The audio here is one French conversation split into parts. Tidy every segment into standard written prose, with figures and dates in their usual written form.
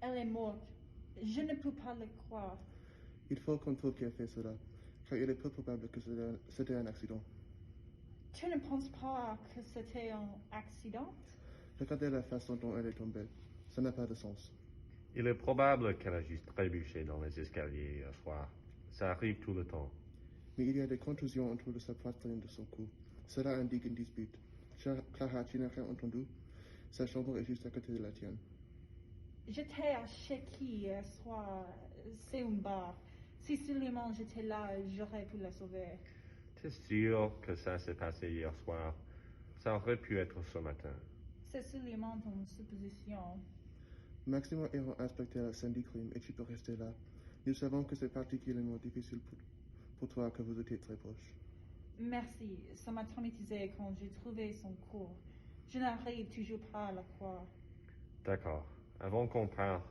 Elle est morte. Je ne peux pas le croire. Il faut qu'on trouve qui a fait cela, car il est peu probable que c'était un accident. Tu ne penses pas que c'était un accident? Regardez la façon dont elle est tombée. Ça n'a pas de sens. Il est probable qu'elle a juste trébuché dans les escaliers hier soir. Ça arrive tout le temps. Mais il y a des contusions autour de sa poitrine et de son cou. Cela indique une dispute. Clara, tu n'as rien entendu? Sa chambre est juste à côté de la tienne. J'étais à Sheki hier soir. C'est un bar. Si seulement j'étais là, j'aurais pu la sauver. T'es sûr que ça s'est passé hier soir? Ça aurait pu être ce matin. C'est seulement une supposition. Maxime ira inspecter la scène du crime et tu peux rester là. Nous savons que c'est particulièrement difficile pour toi que vous étiez très proches. Merci. Ça m'a traumatisé quand j'ai trouvé son corps. Je n'arrive toujours pas à la croire. D'accord. Avant qu'on parte,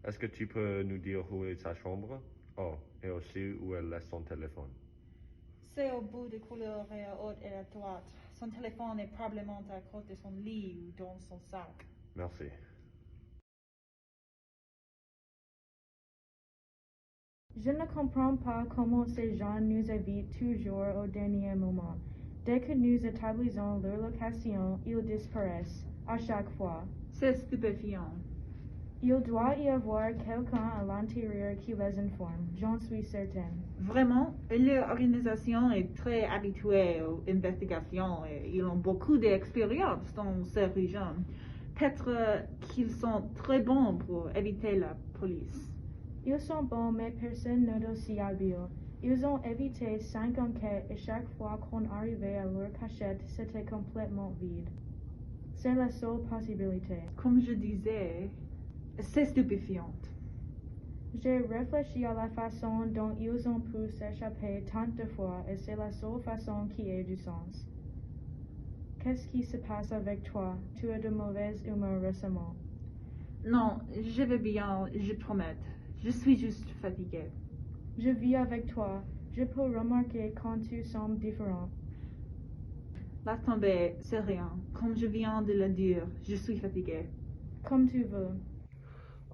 est-ce que tu peux nous dire où est sa chambre? Oh, et aussi où elle laisse son téléphone. C'est au bout du couloir et à haute et à droite. Son téléphone est probablement à côté de son lit ou dans son sac. Merci. Je ne comprends pas comment ces gens nous évitent toujours au dernier moment. Dès que nous établissons leur location, ils disparaissent, à chaque fois. C'est stupéfiant. Il doit y avoir quelqu'un à l'intérieur qui les informe, j'en suis certaine. Vraiment, l'organisation est très habituée aux investigations et ils ont beaucoup d'expérience dans ces régions. Peut-être qu'ils sont très bons pour éviter la police. Ils sont bons, mais personne n'est aussi habile. Ils ont évité 5 enquêtes et chaque fois qu'on arrivait à leur cachette, c'était complètement vide. C'est la seule possibilité. Comme je disais, c'est stupéfiant. J'ai réfléchi à la façon dont ils ont pu s'échapper tant de fois et c'est la seule façon qui ait du sens. Qu'est-ce qui se passe avec toi? Tu as de mauvaises humeurs récemment. Non, je vais bien, je promets. Je suis juste fatiguée. Je vis avec toi. Je peux remarquer quand tu sembles différent. Laisse tomber, c'est rien. Comme je viens de le dire, je suis fatiguée. Comme tu veux.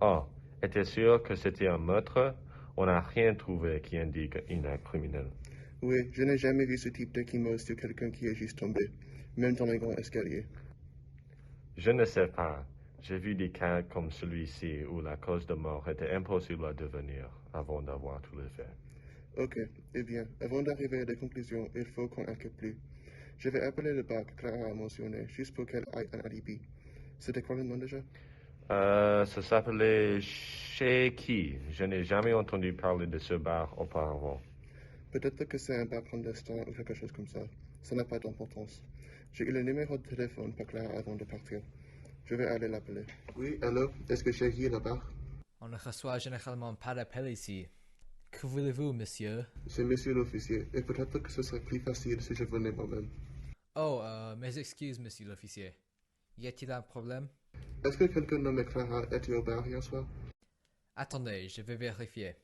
Oh, es-tu sûr que c'était un meurtre? On n'a rien trouvé qui indique un acte criminel. Oui, je n'ai jamais vu ce type d'équimose sur quelqu'un qui est juste tombé, même dans les grands escaliers. Je ne sais pas. J'ai vu des cas comme celui-ci où la cause de mort était impossible à devenir avant d'avoir tous les faits. Ok, eh bien, avant d'arriver à des conclusions, il faut qu'on inquiète plus. Je vais appeler le bar que Clara a mentionné, juste pour qu'elle aille un alibi. C'était quoi le nom déjà? Ça s'appelait Chez qui? Je n'ai jamais entendu parler de ce bar auparavant. Peut-être que c'est un bar clandestin ou quelque chose comme ça. Ça n'a pas d'importance. J'ai eu le numéro de téléphone par Clara avant de partir. Je vais aller l'appeler. Oui, allô? Est-ce que Chéri est là-bas? On ne reçoit généralement pas d'appel ici. Que voulez-vous, monsieur? C'est monsieur l'officier, et peut-être que ce serait plus facile si je venais moi-même. Oh, mes excuses, monsieur l'officier. Y a-t-il un problème? Est-ce que quelqu'un nommé Clara était au bar hier soir? Attendez, je vais vérifier.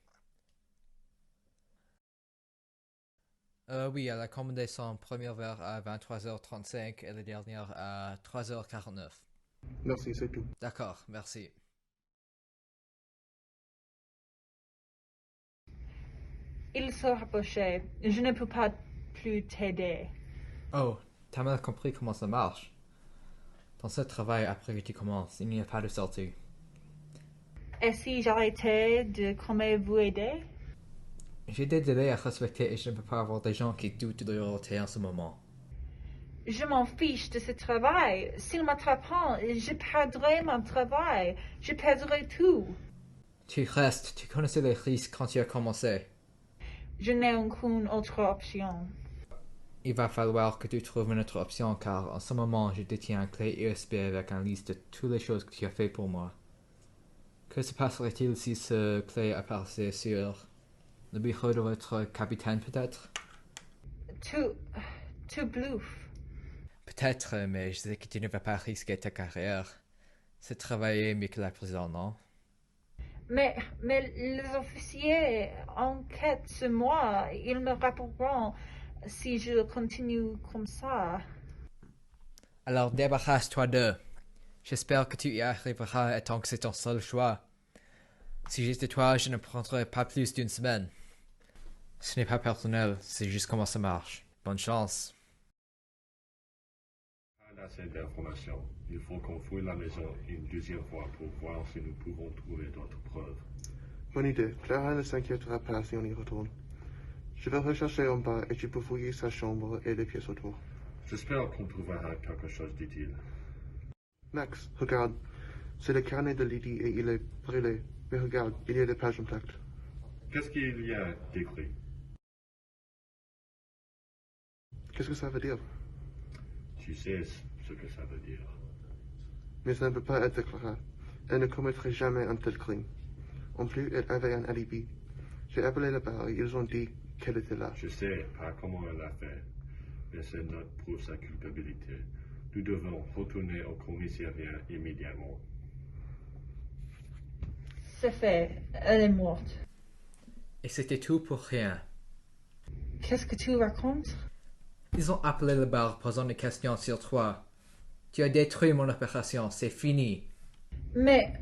Oui, elle a commandé son premier verre à 23h35 et le dernier à 3h49. Merci, c'est tout. D'accord, merci. Il se rapprochait. Je ne peux pas plus t'aider. Oh, t'as mal compris comment ça marche. Dans ce travail, après que tu commences, il n'y a pas de sortie. Et si j'arrêtais de comment vous aider? J'ai des délais à respecter et je ne peux pas avoir des gens qui doutent de leur autorité en ce moment. Je m'en fiche de ce travail. S'il m'attrape, je perdrai mon travail. Je perdrai tout. Tu restes, tu connaissais les risques quand tu as commencé. Je n'ai aucune autre option. Il va falloir que tu trouves une autre option car en ce moment je détiens une clé USB avec une liste de toutes les choses que tu as fait pour moi. Que se passerait-il si ce clé apparaissait sur le bureau de votre capitaine peut-être? Tu bluffes. Peut-être, mais je sais que tu ne vas pas risquer ta carrière. C'est travailler mieux que la prison, non? Mais les officiers enquêtent sur moi. Ils me rapporteront si je continue comme ça. Alors débarrasse-toi d'eux. J'espère que tu y arriveras et tant que c'est ton seul choix. Si j'étais toi, je ne prendrais pas plus d'une semaine. Ce n'est pas personnel, c'est juste comment ça marche. Bonne chance. Pas assez d'informations. Il faut qu'on fouille la maison une deuxième fois pour voir si nous pouvons trouver d'autres preuves. Bonne idée. Clara ne s'inquiétera pas si on y retourne. Je vais rechercher en bas et tu peux fouiller sa chambre et les pièces autour. J'espère qu'on trouvera quelque chose d'utile. Max, regarde. C'est le carnet de Lydie et il est brûlé. Mais regarde, il y a des pages intactes. Qu'est-ce qu'il y a d'écrit? Qu'est-ce que ça veut dire? Tu sais ce que ça veut dire. Mais ça ne peut pas être Clara. Elle ne commettrait jamais un tel crime. En plus, elle avait un alibi. J'ai appelé le bar et ils ont dit qu'elle était là. Je sais pas comment elle l'a fait, mais c'est notre pour sa culpabilité. Nous devons retourner au commissariat immédiatement. C'est fait. Elle est morte. Et c'était tout pour rien. Qu'est-ce que tu racontes? Ils ont appelé le bar posant des questions sur toi. Tu as détruit mon opération, c'est fini. Mais...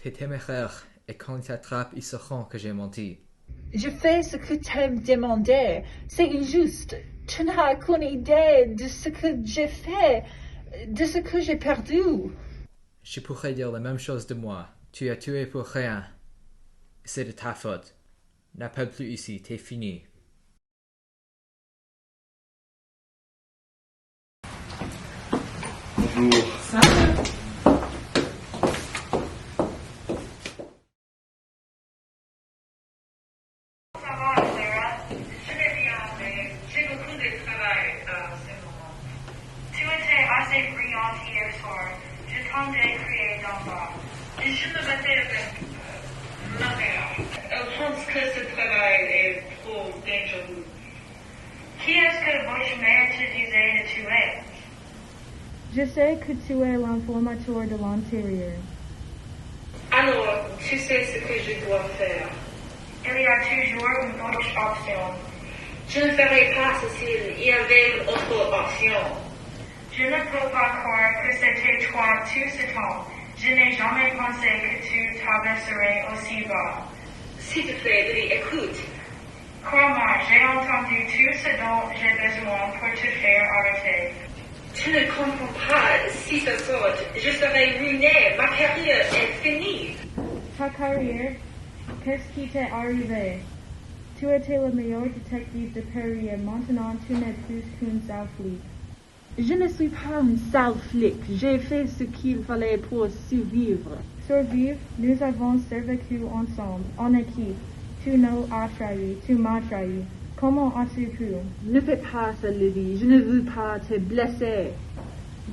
T'es téméraire, et quand ils t'attrapent, ils sauront que j'ai menti. Je fais ce que tu me demandais. C'est injuste. Tu n'as aucune idée de ce que j'ai fait, de ce que j'ai perdu. Je pourrais dire la même chose de moi. Tu as tué pour rien. C'est de ta faute. N'appelle plus ici, t'es fini. Bonjour. Ça va, Sarah? Je vais bien, mais j'ai beaucoup de travail à ce moment. Tu étais assez brillante hier soir. Je t'entendais crier d'en bas. Et je me battais avec ma mère. Elle pense que ce travail est trop dangereux. Qui est-ce que votre mère te disait de tuer? Je sais que tu es l'informateur de l'intérieur. Alors, tu sais ce que je dois faire. Il y a toujours une autre option. Je ne ferai pas s'il y avait une autre option. Je ne peux pas croire que c'était toi tout ce temps. Je n'ai jamais pensé que tu t'abaisserais aussi bas. S'il te plaît, Lily, écoute. Crois-moi, j'ai entendu tout ce dont j'ai besoin pour te faire arrêter. Tu ne comprends pas, si ça saute, je serai ruiné, ma carrière est finie. Ta carrière, qu'est-ce qui t'est arrivé? Tu étais le meilleur détective de Paris et maintenant tu n'es plus qu'une sale flic. Je ne suis pas une sale flic. J'ai fait ce qu'il fallait pour survivre. Survivre, nous avons survécu ensemble, en équipe. Tu nous as trahis, tu m'as trahi. Comment as-tu pu? Ne fais pas ça, Lydie. Je ne veux pas te blesser.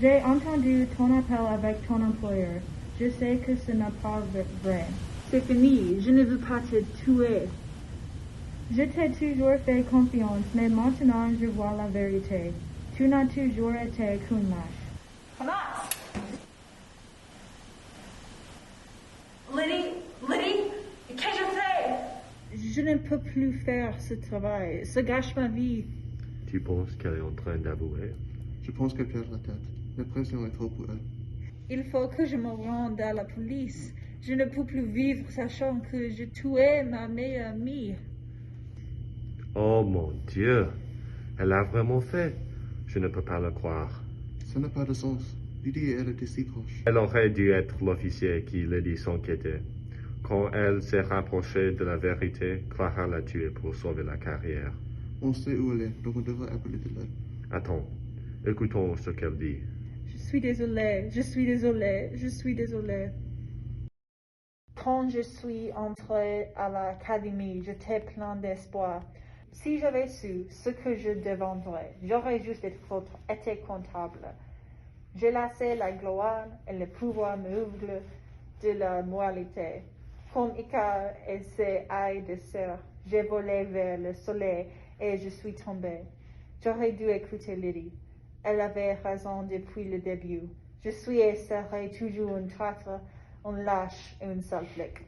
J'ai entendu ton appel avec ton employeur. Je sais que ce n'est pas vrai. C'est fini. Je ne veux pas te tuer. Je t'ai toujours fait confiance, mais maintenant je vois la vérité. Tu n'as toujours été qu'une lâche. Liddy, qu'est-ce que je fais? Je ne peux plus faire ce travail. Ça gâche ma vie. Tu penses qu'elle est en train d'avouer? Je pense qu'elle perd la tête. La pression est trop pour elle. Il faut que je me rende à la police. Je ne peux plus vivre sachant que j'ai tué ma meilleure amie. Oh mon Dieu! Elle l'a vraiment fait. Je ne peux pas le croire. Ça n'a pas de sens. Lydie et elle étaient si proches. Elle aurait dû être l'officier qui l'a dit s'inquiéter. Quand elle s'est rapprochée de la vérité, Clara l'a tuée pour sauver la carrière. On sait où elle est, donc on devrait appeler de l'aide. Attends, écoutons ce qu'elle dit. Je suis désolée, je suis désolée, je suis désolée. Quand je suis entrée à l'académie, j'étais plein d'espoir. Si j'avais su ce que je deviendrais, j'aurais juste été comptable. J'ai laissé la gloire et le pouvoir m'ouvre de la moralité. Comme Icar et ses ailes de sœur, j'ai volé vers le soleil et je suis tombée. J'aurais dû écouter Lydie. Elle avait raison depuis le début. Je suis et serai toujours une traître, un lâche et une sale flic.